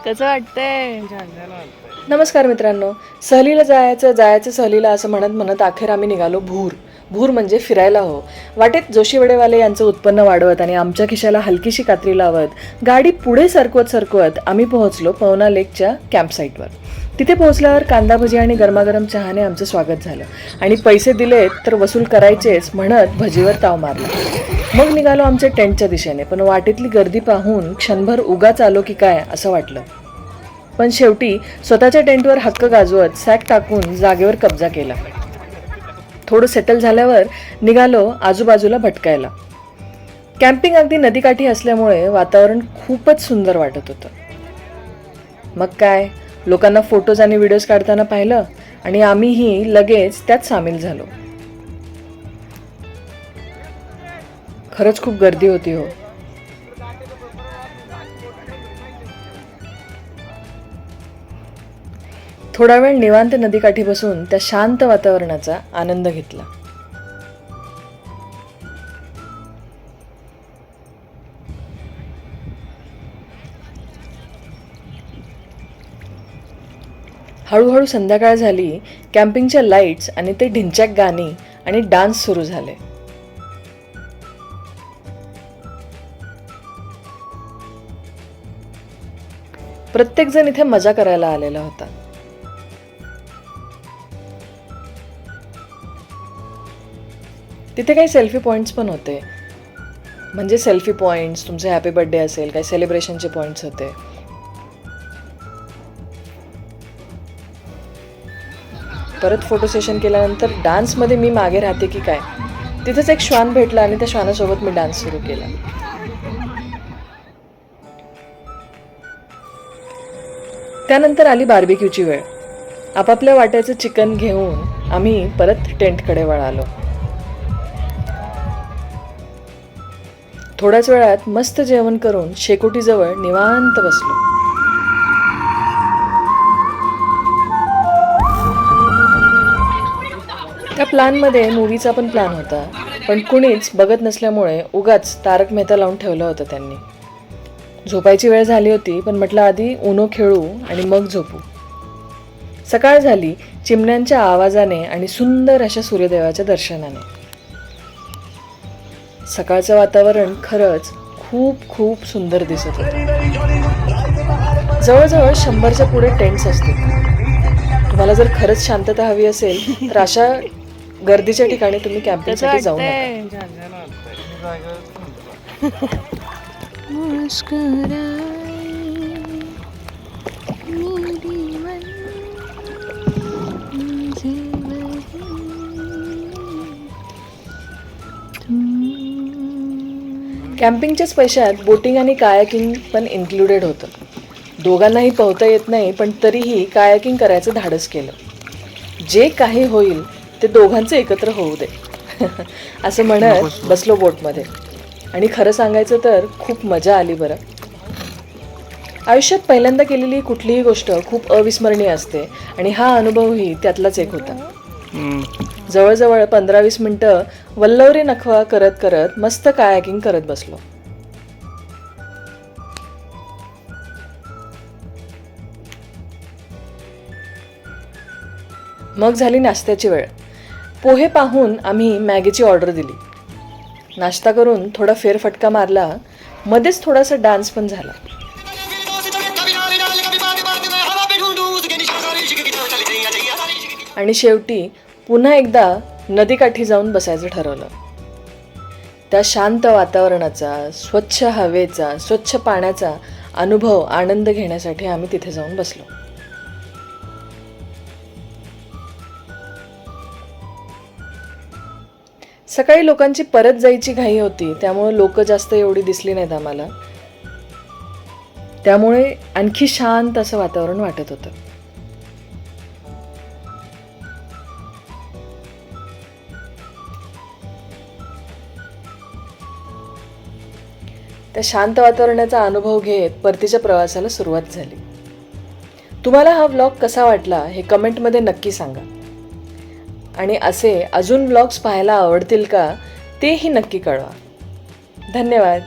कसं वाटतंय? नमस्कार मित्रांनो, सहलीला जायचं सहलीला असं म्हणत म्हणत अखेर आम्ही निघालो भूर म्हणजे फिरायला हो. वाटेत जोशीवडेवाले यांचं उत्पन्न वाढवत आणि आमच्या खिशाला हलकीशी कात्री लावत गाडी पुढे सरकवत आम्ही पोहोचलो पवना लेकच्या कॅम्पसाईटवर. तिथे पोहोचल्यावर कांदा भजी आणि गरमागरम चहाने आमचं स्वागत झालं आणि पैसे दिलेत तर वसूल करायचेच म्हणत भजीवर ताव मारला. मग निघालो आमच्या टेंटच्या दिशेने, पण वाटेतली गर्दी पाहून क्षणभर उगाच आलो की काय असं वाटलं. पण शेवटी स्वतःच्या टेंटवर हक्क गाजवत सॅक टाकून जागेवर कब्जा केला. थोडं सेटल झाल्यावर निघालो आजूबाजूला भटकायला. कॅम्पिंग अगदी नदीकाठी असल्यामुळे वातावरण खूपच सुंदर वाटत होतं. मग काय, लोकांना फोटोज आणि व्हिडिओज काढताना पाहिलं आणि आम्हीही लगेच त्यात सामील झालो. खरंच खूप गर्दी होती हो. थोडा वेळ निवांत नदीकाठी बसून त्या शांत वातावरणाचा आनंद घेतला. हळूहळू संध्याकाळ झाली. कॅम्पिंगच्या लाईट्स आणि ते ढिंच्याक गाणी आणि डान्स सुरू झाले. प्रत्येक जण इथे मजा करायला आलेला होता. तिथे काही सेल्फी पॉइंट्स पण होते. म्हणजे सेल्फी पॉइंट्स, तुमचे हॅपी बर्थडे असेल, काही सेलिब्रेशनचे पॉइंट्स होते. परत फोटो सेशन केल्यानंतर डान्समध्ये मी मागे राहते की काय, तिथेच एक श्वान भेटला आणि त्या श्वानासोबत मी डान्स सुरू केला. त्यानंतर आली बार्बिक्यूची वेळ. आपापल्या वाट्याचं चिकन घेऊन आम्ही परत टेंटकडे वळालो. थोड्याच वेळात मस्त जेवण करून शेकोटीजवळ निवांत बसलो. त्या प्लॅनमध्ये मूवीचा पण प्लॅन होता, पण कुणीच बघत नसल्यामुळे उगाच तारक मेहता लावून ठेवलं होतं त्यांनी. झोपायची वेळ झाली होती, पण म्हटलं आधी उनो खेळू आणि मग झोपू. सकाळ झाली चिमण्यांच्या आवाजाने आणि सुंदर अशा सूर्यदेवाच्या दर्शनाने. सकाळचं वातावरण खरंच खूप खूप सुंदर दिसत होतं. जवळजवळ 100च्या पुढे टेंट्स असतील. तुम्हाला जर खरंच शांतता हवी असेल तर अशा गर्दीच्या ठिकाणी तुम्ही कॅम्पिंगसाठी जाऊ नका. कॅम्पिंगच्याच पैशात बोटिंग आणि कायाकिंग पण इन्क्लुडेड होतं. दोघांनाही पोहता येत नाही, पण तरीही कायाकिंग करायचं धाडस केलं. जे काही होईल ते दोघांचं एकत्र होऊ दे असं म्हणत बसलो बोटमध्ये. आणि खरं सांगायचं तर खूप मजा आली बरं. आयुष्यात पहिल्यांदा केलेली कुठलीही गोष्ट खूप अविस्मरणीय असते आणि हा अनुभवही त्यातलाच एक होता. जवळजवळ 15-20 मिनिटं वल्लवरी नखवा करत करत मस्त कायाकिंग करत बसलो. मग झाली नाश्त्याची वेळ. पोहे पाहून आम्ही मॅगीची ऑर्डर दिली. नाश्ता करून थोडा फेरफटका मारला. मध्येच थोडासा डान्स पण झाला. आणि शेवटी पुन्हा एकदा नदीकाठी जाऊन बसायचं ठरवलं. त्या शांत वातावरणाचा, स्वच्छ हवेचा, स्वच्छ पाण्याचा अनुभव आनंद घेण्यासाठी आम्ही तिथे जाऊन बसलो. सकाळी लोकांची परत जायची घाई होती, त्यामुळे लोक जास्त एवढी दिसली नाहीत आम्हाला. त्यामुळे आणखी शांत असं वातावरण वाटत होतं. त्या शांत वातावरणाचा अनुभव घेत परतीच्या प्रवासाला सुरुवात झाली. तुम्हाला हा व्लॉग कसा वाटला हे कमेंटमध्ये नक्की सांगा. आणि असे अजून व्लॉग्स पाहायला आवडतील का तेही नक्की कळवा. धन्यवाद.